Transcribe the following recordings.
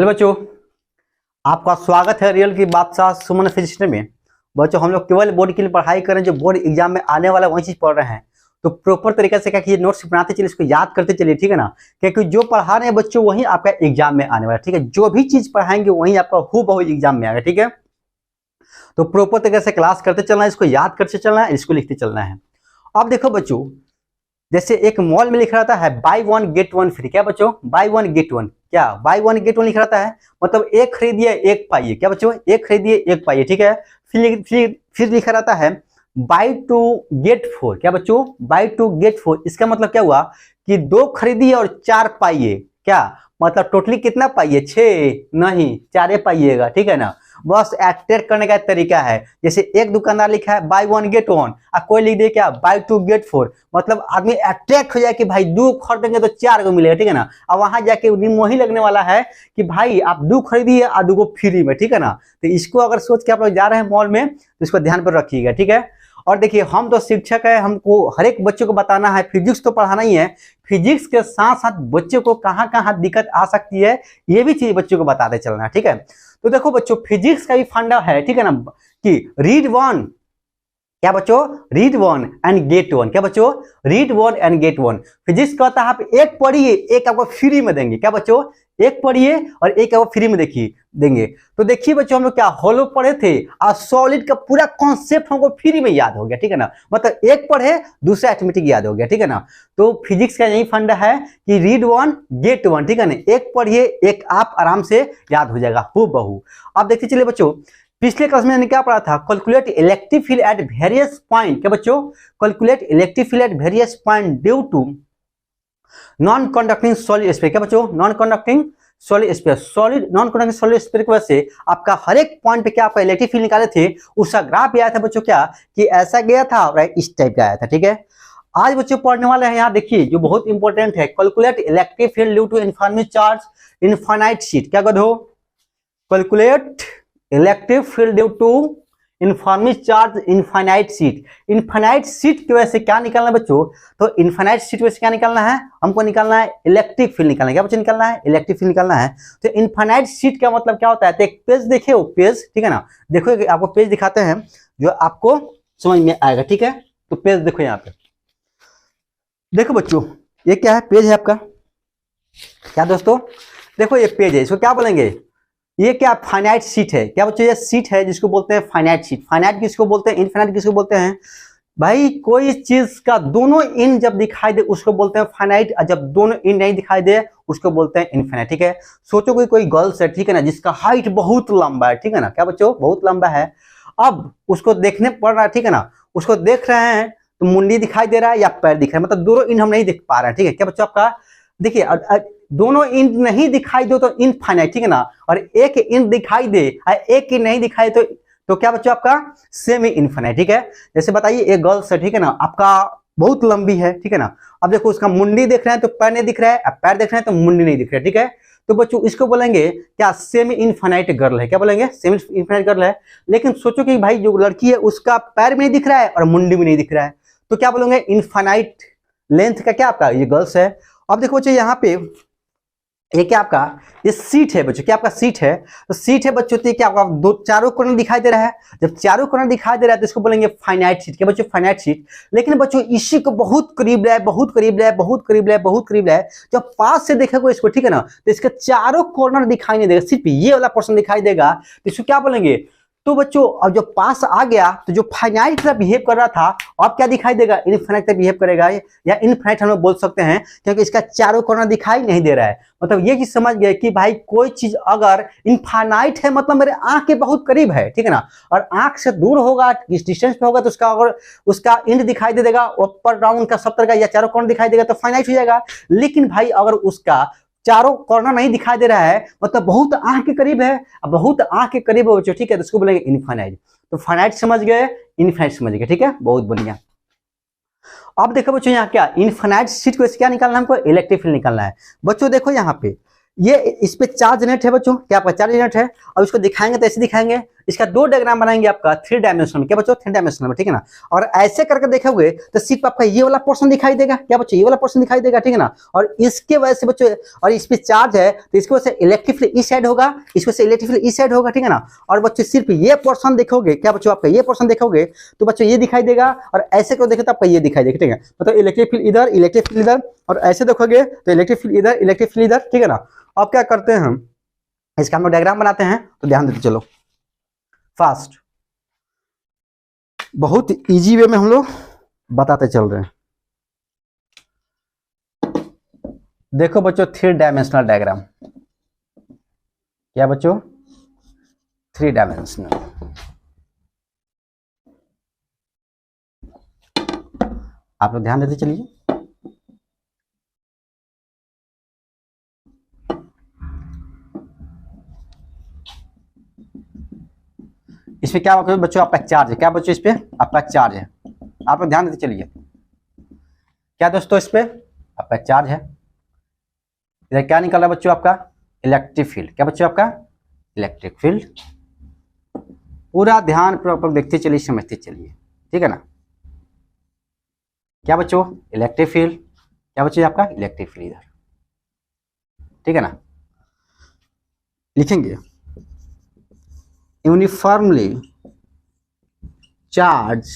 Hello बच्चों, आपका स्वागत है रियल की बादशाह सुमन फिजिक्स में। बच्चों, हम लोग केवल बोर्ड के लिए पढ़ाई करें, जो बोर्ड एग्जाम में आने वाला वही चीज पढ़ रहे हैं। तो प्रॉपर तरीके से क्या कीजिए, नोट्स बनाते चलिए, इसको याद करते चलिए, ठीक है ना। क्योंकि जो पढ़ा रहे हैं बच्चों वही आपका एग्जाम में आने वाला है, ठीक है। जो भी चीज पढ़ाएंगे वही आपका हूबहू एग्जाम में आएगा, ठीक है। तो प्रॉपर तरीके से क्लास करते चलना है, इसको याद करते चलना है, इसको लिखते चलना है। अब देखो बच्चों, जैसे एक मॉल में लिख रहता है by one get one free. क्या बच्चों, बाय वन गेट वन, क्या बाय वन गेट वन लिख रहता है, मतलब एक खरीदिए एक पाइए। क्या बच्चों, एक खरीदिए एक पाइए, ठीक है। फिर लिखा रहता है बाय टू गेट फोर। क्या बच्चों, बाय टू गेट फोर, इसका मतलब क्या हुआ कि दो खरीदिए और चार पाइए। क्या मतलब टोटली कितना पाइए, 6 नहीं 4 पाइएगा, ठीक है ना। बस अट्रैक्ट करने का तरीका है। जैसे एक दुकानदार लिखा है बाय वन गेट वन, और कोई लिख दे क्या बाय टू गेट फोर, मतलब आदमी अट्रैक्ट हो जाए कि भाई 2 खरीदेंगे तो 4 को मिलेगा, ठीक है ना। और वहां जाके वही लगने वाला है कि भाई आप 2 खरीदिए और 2 को फ्री में, ठीक है ना। तो इसको अगर सोच के आप लोग जा रहे हैं मॉल में तो इसको ध्यान पर रखिएगा, ठीक है। और देखिए, हम तो शिक्षक है, हमको हर एक बच्चों को बताना है, फिजिक्स तो पढ़ाना ही है। फिजिक्स के साथ साथ बच्चों को कहाँ कहाँ दिक्कत आ सकती है ये भी चीज बच्चों को बताते चलना है, ठीक है। तो देखो बच्चों, फिजिक्स का भी फंडा है, ठीक है ना, कि रीड वन। क्या बच्चों, read one and get one. क्या बच्चों, read one and get one. Physics कहता है आप एक पढ़िए एक आपको फ्री में देंगे। क्या बच्चों, एक पढ़िए और एक आपको फ्री में देंगे। तो देखिए बच्चों, हम लोग क्या होलो पढ़े थे और सॉलिड का पूरा कॉन्सेप्ट हमको फ्री में याद हो गया, ठीक है ना। मतलब एक पढ़े दूसरा ऑटोमेटिक याद हो गया, ठीक है ना। तो फिजिक्स का यही फंडा है कि रीड वन गेट वन, ठीक है ना। एक पढ़िए एक आप आराम से याद हो जाएगा हूबहू। अब देखते चलिए बच्चों, पिछले क्लास में क्या पढ़ा था, calculate electric field at various point. क्या बच्चों, calculate electric field at various point due to non conducting solid sphere. क्या बच्चों, non conducting solid sphere, non conducting solid sphere की वजह से आपका हर एक पॉइंट पे क्या आपका इलेक्ट्रिक फील्ड निकाले थे, उसका ग्राफ आया था बच्चों, क्या कि ऐसा गया था और इस टाइप का आया था, ठीक है। आज बच्चों पढ़ने वाले हैं, यहाँ देखिए जो बहुत इंपॉर्टेंट है, calculate electric field due to infinite charge infinite sheet. क्या करो, calculate electric field due to infinite charge infinite sheet. Infinite sheet की वजह से क्या निकालना है बच्चों, तो इनफाइनाइट शीट की वजह से क्या निकालना है, हमको निकालना है इलेक्ट्रिक फील्ड निकालना है। क्या बच्चों, निकालना है इलेक्ट्रिक फील्ड निकालना है। तो इनफाइनाइट शीट का मतलब क्या होता है, तो एक पेज देखिए, वो पेज, ठीक है ना। देखो आपको पेज दिखाते हैं जो आपको समझ में आएगा, ठीक है। तो पेज देखो, यहाँ पे देखो बच्चों, ये क्या है, पेज है आपका। क्या दोस्तों, देखो ये पेज है, इसको क्या बोलेंगे, ये क्या फाइनाइट शीट है। क्या बच्चों, ये शीट है जिसको बोलते हैं फाइनाइट शीट। फाइनाइट किसको बोलते हैं, इनफाइनाइट किसको बोलते हैं भाई, कोई चीज का दोनों इन जब दिखाई दे उसको बोलते हैं फाइनाइट, और जब दोनों इन नहीं दिखाई दे उसको बोलते हैं इनफाइनाइट, ठीक है। सोचो कोई गर्ल्स है, ठीक है ना, जिसका हाइट बहुत लंबा है, ठीक है ना। क्या बच्चों, बहुत लंबा है। अब उसको देखने पड़ रहा है, ठीक है ना, उसको देख रहे हैं तो मुंडी दिखाई दे रहा है या पैर दिख रहा है, मतलब दोनों इन हम नहीं देख पा रहे हैं, ठीक है। क्या बच्चों, आपका देखिए दोनों इंच नहीं दिखाई दो तो इनफाइनाइट, ठीक है ना। और एक इंच दिखाई दे और एक इंच नहीं दिखाई तो क्या बच्चों, आपका सेमी इनफाइनाइट, ठीक है। जैसे बताइए एक गर्ल्स है, ठीक है ना, आपका बहुत लंबी है, ठीक है ना। अब देखो उसका मुंडी देख रहे हैं तो पैर नहीं दिख रहा है, अब पैर देख रहे हैं तो मुंडी नहीं दिख रहा है, ठीक है। तो बच्चों इसको बोलेंगे क्या, सेमी इनफाइनाइट गर्ल है। क्या बोलेंगे, सेमी इनफाइनाइट गर्ल है। लेकिन सोचो कि भाई जो लड़की है उसका पैर भी नहीं दिख रहा है और मुंडी भी नहीं दिख रहा है, तो क्या बोलेंगे, इनफाइनाइट लेंथ का क्या आपका, ये गर्ल्स है। अब देखो बच्चों, यहाँ पे ये क्या आपका, ये सीट है बच्चों। क्या आपका सीट है, तो सीट है बच्चों, तो क्या आपका दो चारों कॉर्नर दिखाई दे रहा है। जब चारों कॉर्नर दिखाई दे रहा है तो इसको बोलेंगे फाइनाइट सीट। क्या बच्चों, फाइनाइट सीट। लेकिन बच्चों इसी को बहुत करीब है, बहुत करीब है, बहुत करीब है, बहुत करीब है। जब पास से देखेगा इसको, ठीक है ना, तो इसके चारों कॉर्नर दिखाई नहीं देगा, सिर्फ ये वाला पोर्शन दिखाई देगा, तो इसको क्या बोलेंगे। तो बच्चों अब जो पास आ गया तो जो फाइनाइट की तरह बिहेव कर रहा था अब क्या दिखाई देगा, इनफाइनाइट तरह बिहेव करेगा, या इनफाइनाइट हम लोग बोल सकते हैं क्योंकि इसका चारों कॉर्नर दिखाई नहीं दे रहा है। मतलब ये चीज समझ गए कि भाई कोई चीज अगर इनफाइनाइट है मतलब मेरे आंख के बहुत करीब है, ठीक है ना, और आंख से दूर होगा, इस डिस्टेंस पे होगा, तो उसका अगर उसका इंड दिखाई दे देगा, ऊपर डाउन का सब तरह का या चारों कॉर्नर दिखाई देगा तो फाइनाइट हो जाएगा। लेकिन भाई अगर उसका चारों कॉर्नर नहीं दिखाई दे रहा है, मतलब बहुत आंख के करीब है, बहुत आंख के करीब हो, ठीक है, तो उसको बोलेंगे इनफाइनाइट। तो फाइनाइट समझ गए, इनफाइनाइट समझ गए, ठीक है, बहुत बढ़िया। अब देखो बच्चों, यहाँ क्या इनफाइनाइट शीट को क्या निकालना है, हमको इलेक्ट्रिक फील्ड निकालना है। बच्चों देखो यहाँ पे ये इस पे चार्ज नेट है बच्चों, क्या आपका चार्ज नेट है। अब इसको दिखाएंगे तो ऐसे दिखाएंगे, इसका 2 डायग्राम बनाएंगे आपका 3 डायमेंशनल में। क्या बच्चों? 3 डायमेंशनल में, ठीक है ना। और ऐसे करके देखोगे तो सिर्फ आपका ये वाला पोर्शन दिखाई देगा। क्या बच्चों? ये वाला पोर्शन दिखाई देगा, ठीक है ना। और इसके वजह से बच्चों, और इस पे चार्ज है तो इसकी वजह से इलेक्ट्रिक फील्ड इस साइड होगा, इसकी वजह से इलेक्ट्रिक फील्ड इस साइड होगा, ठीक है ना। और बच्चों सिर्फ ये पोर्शन देखोगे, क्या बच्चों? आपका ये पोर्शन देखोगे तो बच्चों ये दिखाई देगा, और ऐसे को देखो तो आपका ये दिखाई देगा, ठीक है। मतलब इलेक्ट्रिक फील्ड इधर, इलेक्ट्रिक फील्ड इधर, और ऐसे देखोगे तो इलेक्ट्रिक फील्ड इधर, इलेक्ट्रिक फील्ड इधर, ठीक है ना। अब क्या करते हैं हम, इसका हम लोग डायग्राम बनाते हैं, तो ध्यान देते चलो फास्ट, बहुत इजी वे में हम लोग बताते चल रहे हैं। देखो बच्चों 3 डायमेंशनल डायग्राम। क्या बच्चों? 3 डायमेंशनल। आप लोग ध्यान देते चलिए। इसमें क्या बच्चों? आपका चार्ज है। क्या बच्चों? इस पे आपका चार्ज है। आप लोग ध्यान देते चलिए। क्या दोस्तों? इस पे आपका चार्ज है। इधर क्या निकल रहा है बच्चों? आपका इलेक्ट्रिक फील्ड। क्या बच्चों? आपका इलेक्ट्रिक फील्ड। पूरा ध्यान पूर्वक देखते चलिए, समझते चलिए, ठीक है ना। क्या बच्चों? Electric field. क्या बच्चों? आपका इलेक्ट्रिक फील्ड इधर, ठीक है ना। लिखेंगे यूनिफॉर्मली चार्ज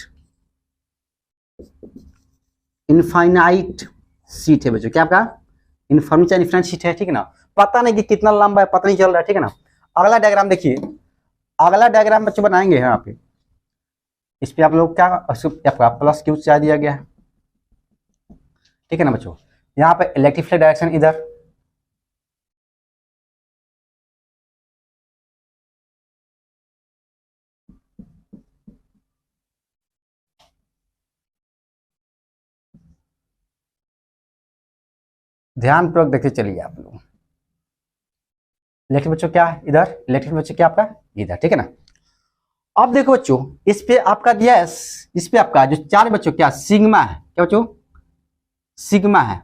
इनफाइनाइट शीट है बच्चों। क्या आपका? इनफॉर्मली चार्ज इनफाइनाइट शीट है, ठीक है ना। पता नहीं कि कितना लंबा है, पता नहीं चल रहा है, ठीक है ना। अगला डायग्राम देखिए, अगला डायग्राम बच्चों बनाएंगे यहाँ पे। इस पे आप लोग क्या, आपका प्लस क्यू चार्ज दिया गया है, ठीक है ना बच्चों। यहाँ पे इलेक्ट्रिक फील्ड डायरेक्शन इधर, ध्यान पूर्वक देखते चलिए आप लोग। इलेक्ट्रिक बच्चों क्या है? इधर। इलेक्ट्रिक बच्चों क्या आपका? इधर, ठीक है ना। अब देखो बच्चों, इस पे आपका दिया है, इस पे आपका जो चार्ज बच्चों क्या? सिग्मा है। क्या बच्चों? सिग्मा है।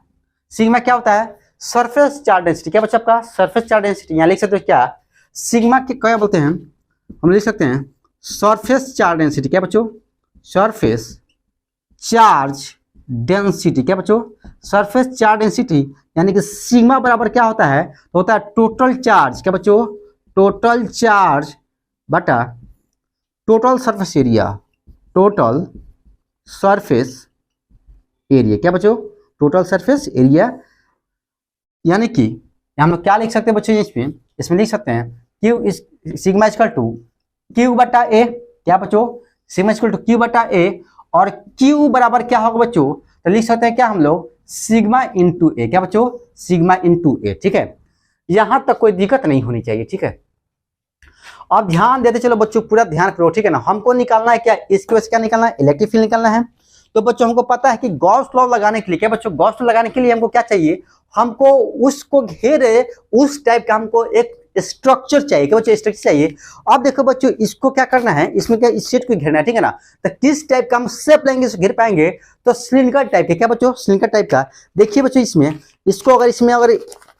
सिग्मा क्या होता है? Surface charge density. क्या बच्चों? आपका सरफेस चार्ज डेंसिटी। यहाँ लिख सकते हो क्या? सिग्मा के क्या बोलते हैं हम लिख सकते हैं सरफेस चार्ज डेंसिटी। क्या बच्चों? Surface charge density. क्या बच्चों? सरफेस चार्ज डेंसिटी, यानी कि सिग्मा बराबर क्या होता है? तो होता है टोटल चार्ज। क्या बच्चों? टोटल चार्ज बटा total surface area. Total surface area. क्या बच्चों? Total surface area. यानी कि हम लोग क्या लिख सकते हैं बच्चों? इसमें लिख सकते हैं q is sigma equal to q बटा ए। क्या बच्चों? सिग्मा इक्वल टू क्यू बटा ए, और क्यू बराबर क्या होगा बच्चों? तो लिख सकते हैं क्या हम लोग? Sigma into a. क्या बच्चों? सिग्मा इंटू ए, ठीक है। यहां तक कोई दिक्कत नहीं होनी चाहिए, ठीक है। अब ध्यान देते चलो बच्चों, पूरा ध्यान करो, ठीक है ना। हमको निकालना है क्या? इसकी वजह से क्या निकालना है? इलेक्ट्रिक फील्ड निकालना है। तो बच्चों हमको पता है कि गॉस लॉ लगाने के लिए, क्या बच्चों? गॉस लॉ लगाने के लिए हमको क्या चाहिए? हमको उसको घेरे उस टाइप का हमको एक स्ट्रक्चर चाहिए। क्या बच्चों? स्ट्रक्चर चाहिए। अब देखो बच्चों, इसको क्या करना है? इसमें क्या इस सेट को घेरना है, ठीक है ना। तो किस टाइप का हम शेप लेंगे, घेर पाएंगे? तो सिलिंडर टाइप के। क्या बच्चों? सिलिंडर टाइप का। देखिए बच्चों, इसमें इसको अगर इसमें अगर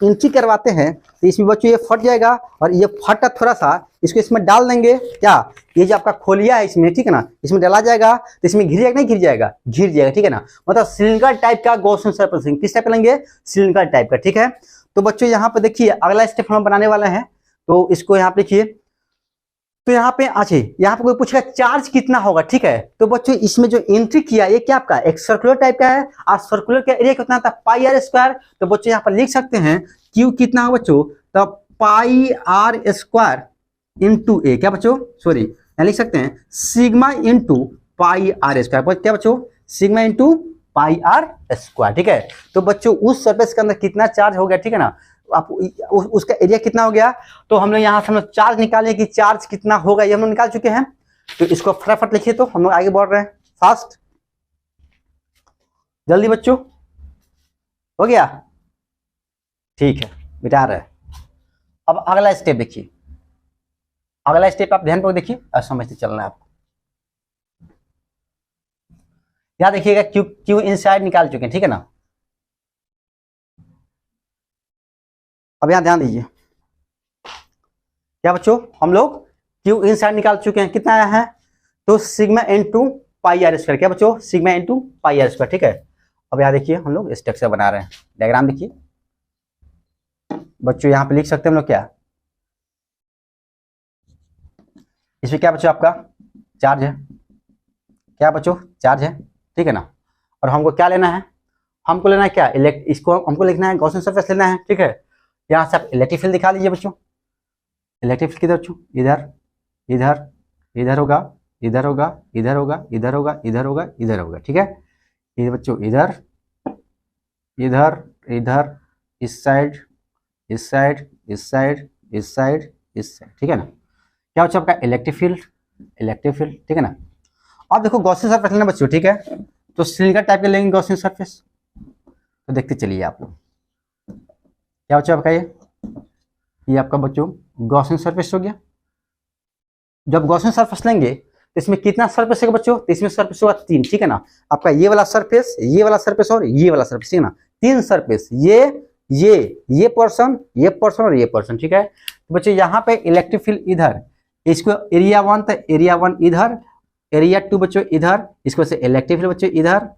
इंची करवाते हैं तो इसमें बच्चों ये फट जाएगा, और ये फटा थोड़ा सा इसको इसमें डाल देंगे। क्या? ये जो आपका खोलिया है इसमें, ठीक है ना, इसमें डाला जाएगा तो इसमें घिर जाएगा, नहीं घिर जाएगा? घिर जाएगा, ठीक है ना। मतलब सिलिंडर टाइप का गॉसियन सरफेसिंग। किस टाइप का लेंगे? सिलिंडर टाइप का, ठीक है। तो बच्चों यहाँ पे देखिए अगला स्टेप हम बनाने वाले हैं, तो इसको यहाँ पे लिखिए। तो यहाँ पे अच्छे, यहाँ पे कोई पूछेगा चार्ज कितना होगा, ठीक है। तो बच्चों इसमें जो एंट्री किया ये क्या आपका? एक सर्कुलर टाइप का है, और सर्कुलर का एरिया कितना था? पाई आर स्क्वायर। तो बच्चों यहाँ पर लिख सकते हैं क्यू कितना हो बच्चों? तो pi r square into a. क्या बच्चों? सॉरी, यहाँ लिख सकते हैं sigma into pi r square. क्या बच्चों? Sigma into pi r square, ठीक है। तो बच्चों उस सरफेस के अंदर कितना चार्ज हो गया, ठीक है ना। आप उसका एरिया कितना हो गया? तो हम लोग यहाँ से हम लोग चार्ज निकालें कि चार्ज कितना होगा, ये हम लोग निकाल चुके हैं। तो इसको फटाफट लिखिए, तो हम लोग आगे बढ़ रहे हैं फास्ट, जल्दी बच्चों। हो गया? ठीक है, मिटा रहे हैं। अब अगला स्टेप देखिए, अगला स्टेप आप ध्यान पर देखिए और समझते चलना है आपको। यहाँ देखिएगा क्यू क्यू इनसाइड निकाल चुके हैं, ठीक है ना। अब यहां ध्यान दीजिए, क्या बच्चों? हम लोग क्यू इनसाइड निकाल चुके हैं, कितना आया है, तो sigma into pi r square, क्या बच्चों, sigma into pi r square, ठीक है। अब यहाँ देखिए हम लोग स्ट्रक्चर बना रहे हैं, डायग्राम देखिए बच्चों, यहाँ पे लिख सकते हैं हम लोग क्या, इसमें क्या बच्चों आपका चार्ज है, क्या बच्चों चार्ज है, ठीक है ना। और हमको क्या लेना है, हमको लेना है क्या, इसको हमको लिखना है गॉसियन सरफेस लेना है, ठीक है। यहाँ से आप इलेक्ट्रिक फील्ड दिखा लीजिए बच्चों, इलेक्ट्रिक फील्ड किधर बच्चों, इधर इधर इधर होगा, इधर होगा, इधर होगा, इधर होगा, इधर होगा, इधर होगा, ठीक है। ये बच्चों इधर इधर इधर, इस साइड इस साइड इस साइड इस साइड इस साइड, ठीक है ना। क्या बच्चों आपका इलेक्ट्रिक फील्ड, इलेक्ट्रिक फील्ड, ठीक है ना। अब देखो गॉसियन सरफेस लेना बच्चों, ठीक है, तो सिलिंडर टाइप के लेंगे गॉसियन सरफेस, तो देखते चलिए आप लोग, क्या बच्चों आपका ये आपका बच्चों गॉसियन सरफेस हो गया। जब गॉसियन सरफेस लेंगे तो इसमें कितना सरफेस है बच्चों, तो इसमें सरफेस होगा 3, ठीक है ना। आपका ये वाला सरफेस, ये वाला सरफेस और ये वाला सरफेस, ठीक है ना, 3 सरफेस, ये पोर्शन, ये पोर्शन और ये पोर्शन, ठीक है। तो बच्चों यहाँ पे इलेक्ट्रिक फील्ड इधर, इसको एरिया 1, तो एरिया 1 इधर, एरिया 2 बच्चों इधर, इसको से इलेक्ट्रिक फील्ड बच्चों इधर,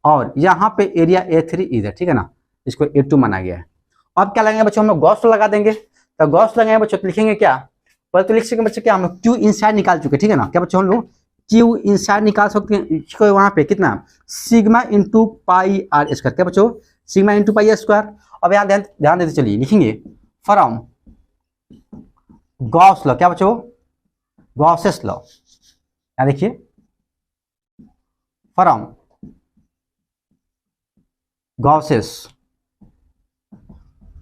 और यहाँ पे एरिया A3 इधर, ठीक है ना, इसको A2 माना गया है। अब क्या लगेंगे बच्चों, हम लोग गॉस लगा देंगे, तो गॉस लगाएंगे बच्चों, तो लिखेंगे क्या, पहले तो लिख सकेंगे बच्चों क्या, हम लोग क्यू इनसाइड निकाल चुके, ठीक है ना। क्या बच्चों हम लोग क्यू इनसाइड निकाल सकते हैं, इसको वहां पे कितना, sigma into pi r square, क्या बच्चों, sigma into pi r square. अब यहाँ ध्यान देते चलिए, लिखेंगे फ्रॉम गॉस लॉ, क्या बच्चों, गॉसेस लॉ, यहाँ देखिए फ्रॉम गॉसेस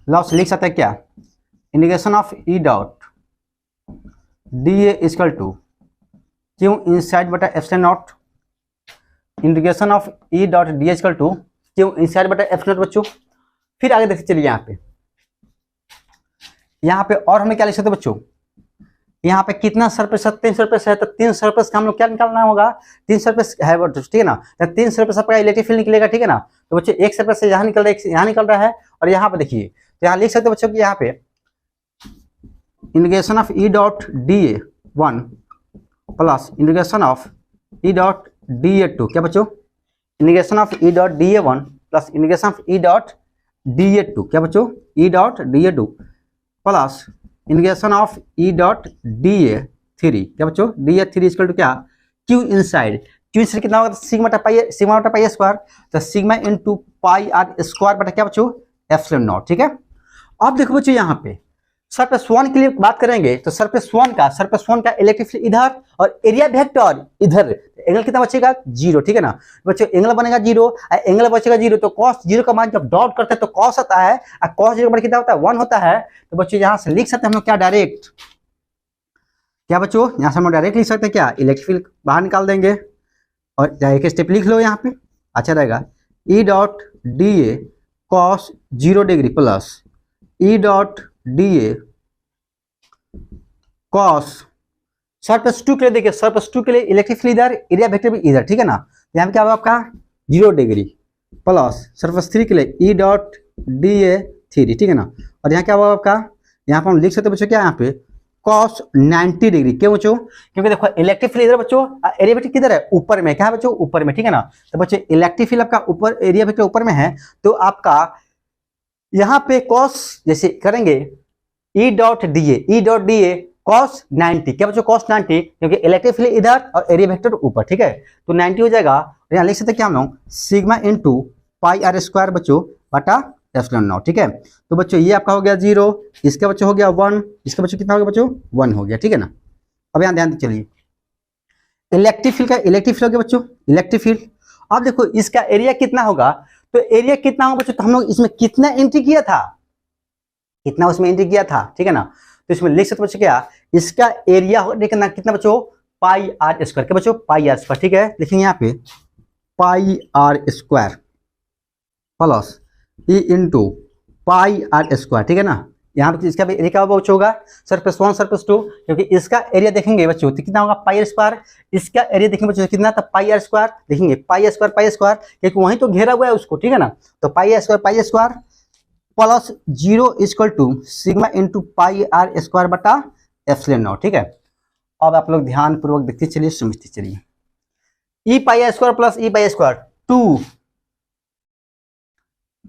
लॉ से लिख सकते हैं क्या, integration of E dot d equal to Q inside बटा epsilon nought, integration of E dot d equal to Q inside बटा एप्सिलॉन नॉट बच्चों। फिर आगे देखते चलिए, यहाँ पे और हमें क्या लिख सकते हैं बच्चों, यहाँ पे कितना सरफेस है, 3 सरफेस है, तो 3 सरफेस का हम लोग क्या निकालना होगा, 3 सरफेस है बच्चों, ठीक है ना, तो 3 सरफेस आपका इलेक्ट्रिक फील्ड निकलेगा, ठीक है ना। तो बच्चों एक सरफेस से यहाँ निकल रहा है, एक यहाँ निकल रहा है, और यहाँ पे देखिए, तो यहाँ लिख सकते हैं बच्चों कि यहाँ पे integration of E dot d a 1 plus integration of E dot d a 2, क्या बच्चों, integration of E dot d a 1 plus integration of E dot d a 2, क्या बच्चों, ई dot d a 2 plus integration of E dot d ए 3, क्या बच्चों, D A 3 equal to क्या, Q inside, Q inside कितना होगा, sigma बटा pi square, तो sigma into pi r square बटा क्या बच्चों, एप्सिलॉन नॉट, ठीक है। अब देखो बच्चों यहाँ पे सरफेस 1 के लिए बात करेंगे, तो सरफेस 1 का इलेक्ट्रिक फील्ड इधर और एरिया वेक्टर इधर, एंगल कितना बचेगा 0, ठीक है ना बच्चों, एंगल बनेगा 0, एंगल बचेगा 0, तो cos 0 का मान जब डॉट करते हैं तो cos आता है, और cos 0 का मान कितना होता है 1 होता है। तो बच्चों यहाँ से लिख सकते हैं हम लोग क्या, डायरेक्ट, क्या बच्चों यहाँ से हम डायरेक्ट लिख सकते हैं क्या, इलेक्ट्रिक फील्ड बाहर निकाल देंगे, और एक स्टेप लिख लो यहाँ पे, अच्छा रहेगा, ई डॉट डी ए कॉस 0 डिग्री प्लस ई डॉट डी ए कॉस सरफेस 2 के लिए, देखिए सरफेस 2 के लिए इलेक्ट्रिक फील्ड इधर, एरिया वेक्टर भी इधर, ठीक है ना। यहाँ पे क्या होगा आपका 0 डिग्री प्लस सरफेस 3 के लिए ई डॉट डी ए 3, ठीक है ना। और यहाँ क्या होगा आपका, यहाँ पर हम लिख सकते हैं बच्चों क्या, यहाँ पे cos 90 डिग्री, क्यों बच्चों, क्योंकि देखो इलेक्ट्रिक फील्ड इधर बच्चों, एरिया वेक्टर किधर है, ऊपर में, क्या है बच्चों, ऊपर में, ठीक है ना। तो बच्चों इलेक्ट्रिक फील्ड आपका ऊपर, एरिया वेक्टर ऊपर में है, तो आपका यहाँ पे cos जैसे करेंगे ई डॉट डी ए cos 90, क्या बच्चों, cos 90, क्योंकि इलेक्ट्रिक फील्ड इधर और एरिया वेक्टर ऊपर, ठीक है, तो 90 हो जाएगा। यहाँ लिख सकते हैं क्या हम लोग, sigma into pi r square बच्चों बटा एप्सिलॉन नॉट, ठीक है। तो बच्चों ये आपका हो गया 0, इसका बच्चों हो गया 1, इसका बच्चों कितना हो गया बच्चों 1 हो गया, ठीक है ना। अब यहाँ ध्यान चलिए, इलेक्ट्रिक फील्ड हो गया बच्चों, इलेक्ट्रिक फील्ड। अब देखो इसका एरिया कितना होगा, तो एरिया कितना होगा बच्चों, तो हम लोग इसमें कितना एंट्री किया था, कितना उसमें एंट्री किया था, ठीक है ना। तो इसमें लिख सकते बच्चों क्या, इसका एरिया कितना बच्चों, पाई आर स्क्वायर, क्या बच्चों, पाई आर स्क्वायर, ठीक है। लिखेंगे यहाँ पे pi r square plus E into pi r square, ठीक है ना। यहाँ पे इसका भी एरिया क्या होगा, सरफेस 1 सरफेस 2, क्योंकि इसका एरिया देखेंगे बच्चों तो कितना होगा पाई आर स्क्वायर, इसका एरिया देखेंगे बच्चों कितना था पाई आर स्क्वायर, देखेंगे पाई स्क्वायर, क्योंकि वहीं तो घेरा हुआ है उसको, ठीक है ना। तो pi square plus 0 equal to sigma into pi r square बटा एप्सिलॉन नॉट, ठीक है। अब आप लोग ध्यान पूर्वक देखते चलिए, समझते चलिए। E pi square plus E pi square 2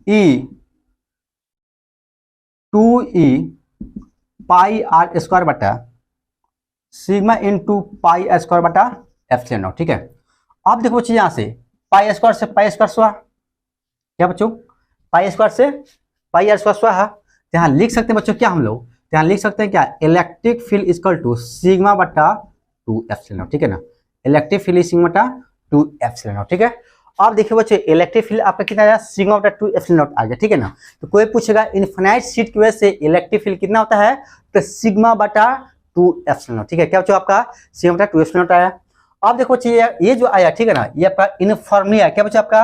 E 2 E pi r square बटा सिग्मा इंटू पाई स्क्वायर बटा एप्सिलॉन नॉट, ठीक है। अब देखो बच्चों यहाँ से पाई स्क्वायर से पाई स्क्वायर स्वाहा, क्या बच्चों, पाई स्क्वायर से पाई आर स्क्वायर स्वाहा। यहाँ लिख सकते हैं बच्चों क्या हम लोग, यहाँ लिख सकते हैं क्या, electric field equal to sigma बटा 2 एप्सिलॉन नॉट, ठीक है ना। इलेक्ट्रिक फील्ड सिग्मा बटा 2 एप्सिलॉन नॉट, ठीक है। अब देखिए बच्चों इलेक्ट्रिक फील्ड आपका कितना आया, सिग्मा बटा 2 एप्सिलॉन नॉट आ गया, ठीक है ना। तो कोई पूछेगा इनफिनाइट शीट की वजह से इलेक्ट्रिक फील्ड कितना होता है, तो सिग्मा बटा 2 एप्सिलॉन नॉट, ठीक है। क्या बच्चों आपका सिग्मा बटा 2 एप्सिलॉन नॉट आया। अब देखो बच्चों ये जो आया, ठीक है ना, ये आपका यूनिफॉर्मली आया, क्या बच्चों आपका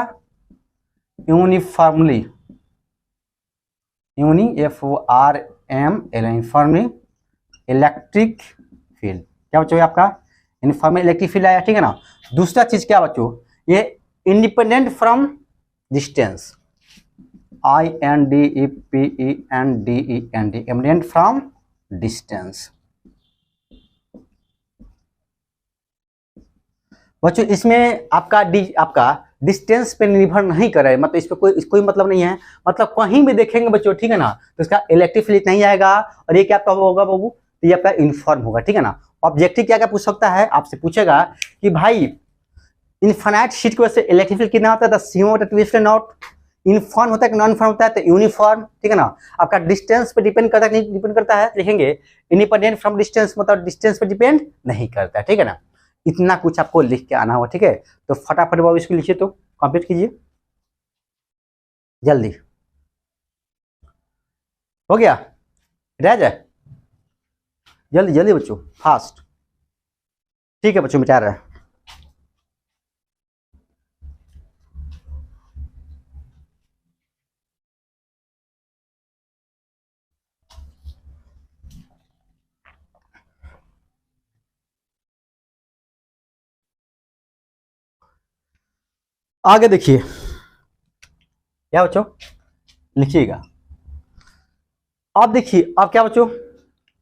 यूनिफॉर्मली, यूनिफॉर्मली इलेक्ट्रिक फील्ड, क्या बच्चों आपका यूनिफॉर्मली इलेक्ट्रिक फील्ड आया, ठीक है ना। दूसरा चीज क्या बच्चों, ये independent from distance, independent from distance. बच्चों इसमें आपका डिस्टेंस पे निर्भर नहीं करे, मतलब इस पे कोई मतलब नहीं है, मतलब कहीं भी देखेंगे बच्चों, ठीक है ना, तो इसका इलेक्ट्रिक फील्ड नहीं आएगा। और ये क्या आपका होगा बाबू, तो ये आपका यूनिफॉर्म होगा, ठीक है ना। ऑब्जेक्टिव क्या क्या पूछ सकता है, आपसे पूछेगा कि भाई इनफाइनाइट शीट की वजह से इलेक्ट्रिक फील्ड कितना होता है, सिग्मा बटा 2 एप्सिलॉन नॉट। यूनिफॉर्म होता है कि नॉन फॉर्म होता है, तो यूनिफॉर्म, ठीक है ना। आपका डिस्टेंस पे डिपेंड करता है, नहीं डिपेंड करता है, लिखेंगे इंडिपेंडेंट फ्रॉम डिस्टेंस, मतलब डिस्टेंस पे डिपेंड नहीं करता है, ठीक है ना। इतना कुछ आपको लिख के आना होगा, ठीक है। तो फटाफट बाबू इसको लिखिए, तो कंप्लीट कीजिए जल्दी, हो गया, रह जाए, जल्दी जल्दी बच्चों, फास्ट, ठीक है बच्चों, मिटा रहा है। आगे देखिए क्या बच्चों, लिखिएगा। अब देखिए अब क्या बच्चों,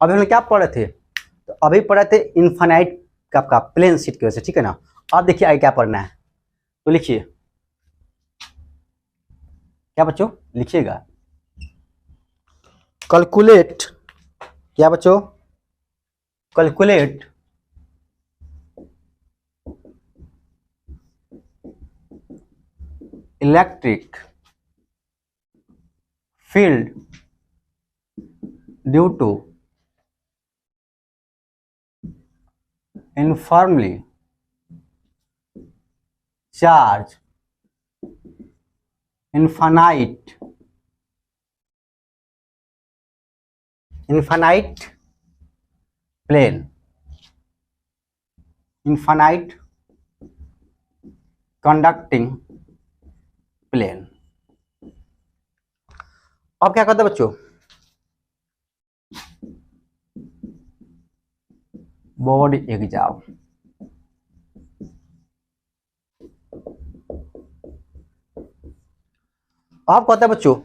अभी हमने क्या पढ़े थे, तो अभी पढ़े थे इनफाइनाइट का आपका प्लेन शीट की वजह से, ठीक है ना। अब देखिए आगे क्या पढ़ना है, तो लिखिए क्या बच्चों, लिखिएगा कैलकुलेट, क्या बच्चों, calculate electric field due to uniformly charge infinite plane, infinite conducting plane। अब क्या करते हैं बच्चों, बोर्ड एग्जाम, अब कहता है बच्चों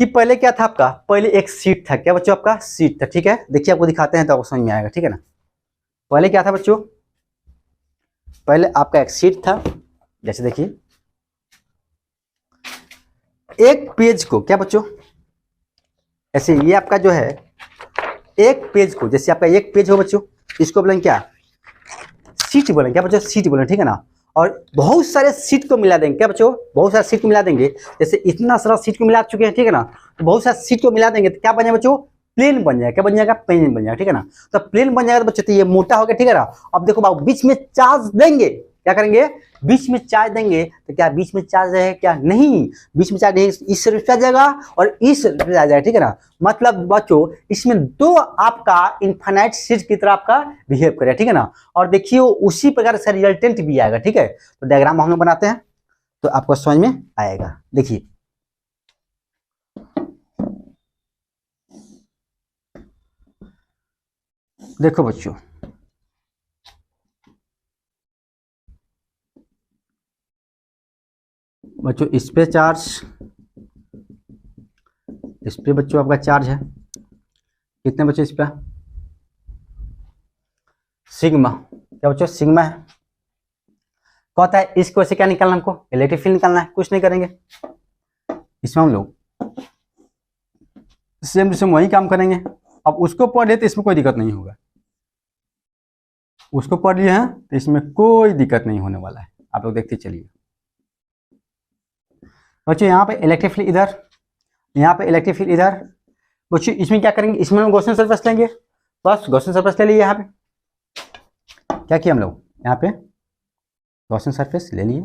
कि पहले क्या था आपका, पहले एक सीट था, क्या बच्चों आपका सीट था, ठीक है। देखिए आपको दिखाते हैं तो आपको समझ में आएगा, ठीक है ना। पहले क्या था बच्चों, पहले आपका एक सीट था, जैसे देखिए एक पेज को, क्या बच्चों, ऐसे ये आपका जो है एक पेज को, जैसे आपका एक पेज हो बच्चों, इसको बोलेंगे क्या, सीट बोलेंगे, क्या बच्चों, सीट बोलेंगे, ठीक है ना। और बहुत सारे सीट को मिला देंगे, क्या बच्चों, बहुत सारे सीट को मिला देंगे, जैसे इतना सारा सीट को मिला चुके हैं, ठीक है ना। तो बहुत सारे सीट को मिला देंगे तो क्या बन जाएगा बच्चों, प्लेन बन जाएगा, क्या बन जाएगा, प्लेन बन जाएगा, ठीक है ना। तो प्लेन बन जाएगा तो बच्चों तो ये मोटा हो गया, ठीक है ना। अब देखो बाबू बीच में चार्ज देंगे, क्या करेंगे, बीच में चार्ज देंगे, तो क्या बीच में चार्ज है, क्या नहीं, बीच में चार्ज नहीं, इस तरफ आ जाएगा और इस तरफ आ जाएगा, ठीक है ना। मतलब बच्चों इसमें दो आपका इनफाइनाइट सीट की तरह आपका बिहेव करेगा, ठीक है ना। और देखिए उसी प्रकार से रिजल्टेंट भी आएगा, ठीक है। तो डायग्राम हम लोग बनाते हैं तो आपको समझ में आएगा। देखिए देखो बच्चों, इस पे चार्ज, इस पे बच्चों आपका चार्ज है, कितने बच्चों इस पे, सिग्मा, क्या बच्चों सिग्मा है। कहता है इसको ऐसे क्या निकालना, हमको इलेक्ट्रिक फील्ड निकालना है, कुछ नहीं करेंगे इसमें हम लोग सेम टू सेम वही काम करेंगे। अब उसको पढ़ ले तो इसमें कोई दिक्कत नहीं होगा, उसको पढ़ लिए हैं तो इसमें कोई दिक्कत नहीं होने वाला है, आप लोग देखते चलिए। बच्चों यहाँ पे इलेक्ट्रिक फील्ड इधर, यहाँ पे इलेक्ट्रिक फील्ड इधर। बच्चों इसमें क्या करेंगे, इसमें हम गॉसियन सरफेस लेंगे, बस गॉसियन सरफेस ले लिए। यहाँ पे क्या किया हम लोग, यहाँ पे गॉसियन सरफेस ले लिए।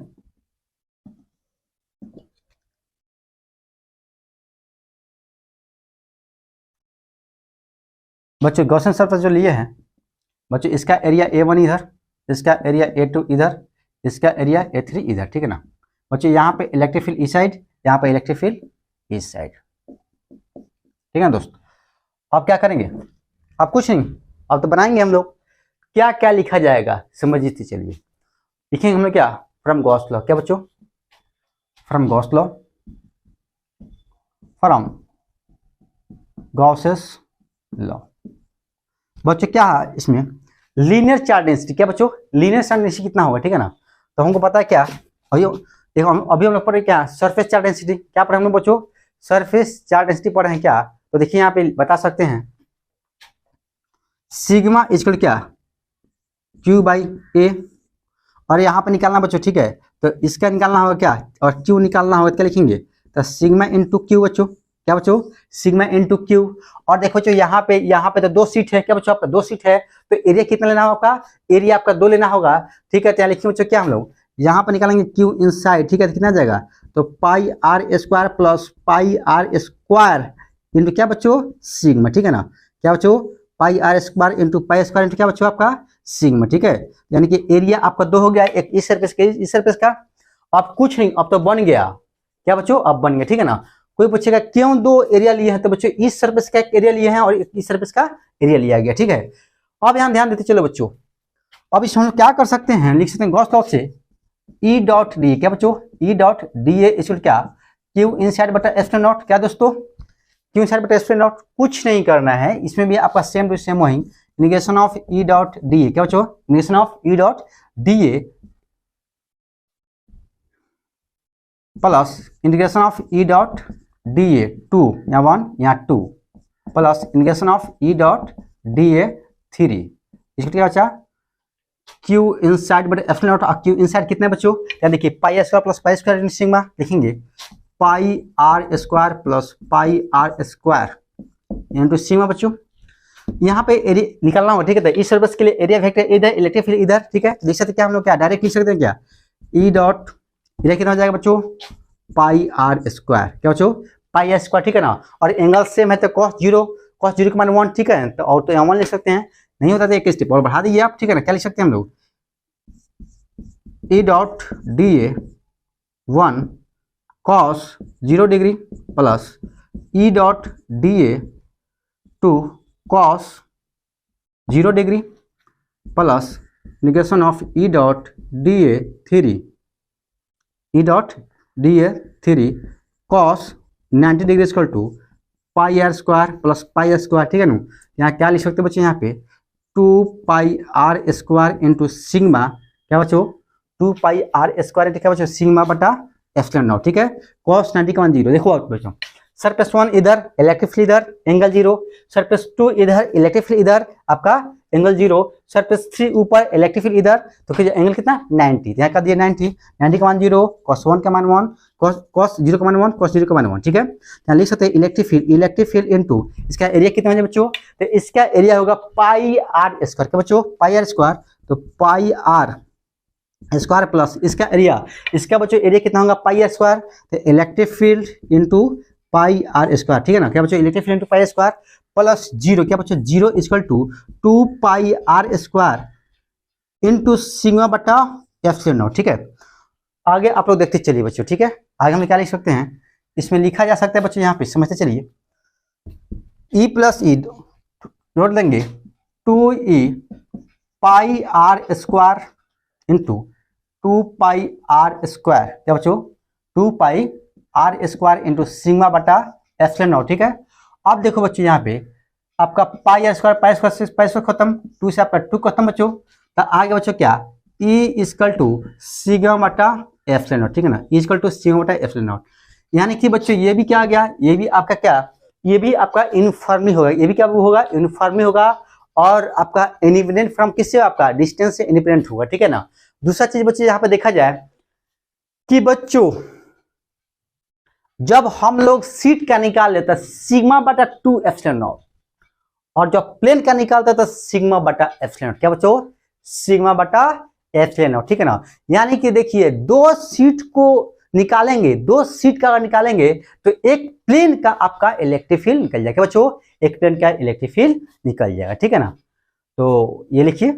बच्चों गॉसियन सरफेस जो लिए हैं बच्चों, इसका एरिया A1 इधर, इसका एरिया A2 इधर, इसका एरिया A3 इधर, ठीक है ना। बच्चों यहाँ पे इलेक्ट्रिक फील्ड इस साइड, यहाँ पे इलेक्ट्रिक फील्ड इस साइड, ठीक है ना दोस्त। अब क्या करेंगे, अब कुछ नहीं, अब तो बनाएंगे हम लोग। क्या क्या लिखा जाएगा समझिए चलिए। लिखेंगे हम लोग क्या, फ्रॉम गॉस लॉ, क्या बच्चों from Gauss law, from Gauss's law. बच्चों क्या है इसमें, लीनियर चार्ज डेंसिटी, क्या बच्चों लीनियर चार्ज डेंसिटी कितना होगा, ठीक है ना। तो हमको पता है क्या, अभी देखो अभी हम लोग पढ़े क्या, सरफेस चार्ज डेंसिटी, क्या पढ़े हम लोग बच्चों, सरफेस चार्ज डेंसिटी पढ़े हैं क्या। तो देखिए यहाँ पे बता सकते हैं सिग्मा इक्वल क्या Q बाई A, और यहाँ पे निकालना बच्चों, ठीक है। तो इसका निकालना होगा क्या, और Q निकालना होगा, क्या लिखेंगे, तो सिग्मा इंटू क्यू बच्चों, क्या बच्चों सिग्मा इंटू क्यू। और देखो बच्चों यहाँ पे तो 2 सीट है, क्या बच्चों आपका 2 सीट है, तो एरिया कितना लेना होगा आपका, एरिया आपका 2 लेना होगा, ठीक है। तो यहाँ लिखिए बच्चों क्या हम लोग यहाँ पर निकालेंगे Q इनसाइड, ठीक है। तो कितना जाएगा, तो pi r square plus pi r square into क्या बच्चों सिग्मा, ठीक है ना। क्या बच्चों pi r square into pi square into क्या बच्चों आपका सिग्मा, ठीक है। यानी कि एरिया आपका 2 हो गया, एक इस सरफेस का इस सरफेस का। अब कुछ नहीं, अब तो बन गया, क्या बच्चों अब बन गया, ठीक है ना। कोई पूछेगा क्यों 2 एरिया लिए हैं, तो बच्चों इस सरफेस का एरिया लिए हैं और इस सरफेस का एरिया लिया गया, ठीक है। अब यहाँ ध्यान देते चलो बच्चों, अब इसमें हम क्या कर सकते हैं, लिख सकते हैं गॉस लॉ से E डॉट डी, क्या बच्चों E डॉट डी ए इक्वल क्या क्यू इनसाइड बटा एप्सिलॉन नॉट, क्या दोस्तों क्यू इनसाइड बटा एप्सिलॉन नॉट। कुछ नहीं करना है, इसमें भी आपका सेम टू सेम वही negation of E dot d ए, क्या बच्चों negation of E dot d A plus integration of E dot d a 2, यहाँ 1 यहाँ 2 plus integration of E dot d ए 3, इसको क्या बचा Q इनसाइड बटे एप्सिलॉन नॉट। और Q इनसाइड कितने बच्चों, क्या देखिए pi square plus pi square into sigma, लिखेंगे pi r square plus pi r square into sigma बच्चों। यहाँ पे एरिया निकालना होगा, ठीक है। तो इस सरफेस के लिए एरिया वेक्टर इधर, इलेक्ट्रिक फील्ड इधर, ठीक है। देख सकते क्या हम लोग क्या डायरेक्ट लिख सकते हैं क्या, E डॉट एरिया कितना हो जाएगा बच्चों पाई आर स्क्वायर, क्या बच्चों पाई स्क्वायर, ठीक है ना। और एंगल सेम है तो cos 0 का मान 1, ठीक है। तो और तो यहाँ 1 लिख सकते हैं, नहीं होता तो एक स्टेप और बढ़ा दीजिए आप, ठीक है ना। क्या लिख सकते हैं हम लोग E dot d a 1 cos 0 degree plus E dot d a 2 cos 0 degree plus negation of E dot d A 3 E dot d A 3 cos 90 degree equal to pi r square plus pi square, ठीक है ना। यहाँ क्या लिख सकते हैं बच्चों, यहाँ पे 2 pi r square into sigma, क्या बच्चों 2 पाई आर स्क्वायर इंटू क्या बच्चों सिग्मा बटा एप्सिलॉन नॉट, ठीक है। cos 90 का मान 0, देखो बच्चों सरफेस 1 इधर इलेक्ट्रिक फील्ड इधर एंगल 0, सरफेस 2 इधर इलेक्ट्रिक फील्ड इधर आपका एंगल 0, सरफेस 3 ऊपर इलेक्ट्रिक फील्ड इधर, तो फिर एंगल कितना 90, यहाँ का दिया 90 का मान 0, cos 1 का मान 1, cos 0 का मान 1, cos 0 का मान 1, ठीक है। यहाँ लिख सकते हैं इलेक्ट्रिक फील्ड इनटू इसका एरिया कितना है बच्चों, तो इसका एरिया होगा पाई आर स्क्वायर, क्या बच्चों पाई आर स्क्वायर, तो पाई आर स्क्वायर प्लस इसका एरिया, इसका बच्चों एरिया कितना होगा पाई आर स्क्वायर, तो electric field into pi r square, ठीक है ना। क्या बच्चों electric field into pi square plus 0, क्या बच्चों 0 equal to 2 pi r square into sigma बटा एप्सिलॉन नॉट, ठीक है। आगे आप लोग देखते चलिए बच्चों, ठीक है। आगे हम क्या लिख सकते हैं, इसमें लिखा जा सकता है बच्चों, यहाँ पे समझते चलिए E प्लस ई जोड़ लेंगे 2E pi r square into 2 pi r square, क्या बच्चों 2 pi r square into sigma बटा एप्सिलॉन नॉट, ठीक है। अब देखो बच्चों यहाँ पे आपका पाई स्क्वायर खत्म, 2 से आपका 2 खत्म बच्चों। तो आगे बच्चों क्या, E इक्वल टू सिग्मा बटा एप्सिलॉन नॉट, ठीक है ना, E इक्वल टू सिग्मा बटा एप्सिलॉन नॉट। यानी कि बच्चों ये भी क्या आ गया, ये भी आपका क्या, ये भी आपका यूनिफॉर्मली होगा, ये भी क्या होगा, यूनिफॉर्मली होगा। और आपका इंडिपेंडेंट फ्रॉम किससे, आपका डिस्टेंस से इंडिपेंडेंट होगा, ठीक है ना। दूसरा चीज बच्चों यहाँ पे देखा जाए कि बच्चों जब हम लोग सीट का निकाल लेते हैं सिग्मा बटा 2 एप्सिलॉन नॉट, और जब प्लेन का निकालते हैं तो सिग्मा बटा एप्सिलॉन नॉट, क्या बच्चों, सिग्मा बटा एप्सिलॉन नॉट, ठीक है ना। यानी कि देखिए दो सीट को निकालेंगे, दो सीट का अगर निकालेंगे तो एक प्लेन का आपका इलेक्ट्रिक फील्ड निकल जाएगा बच्चों, एक प्लेन का इलेक्ट्रिक फील्ड निकल जाएगा, ठीक है ना। तो ये लिखिए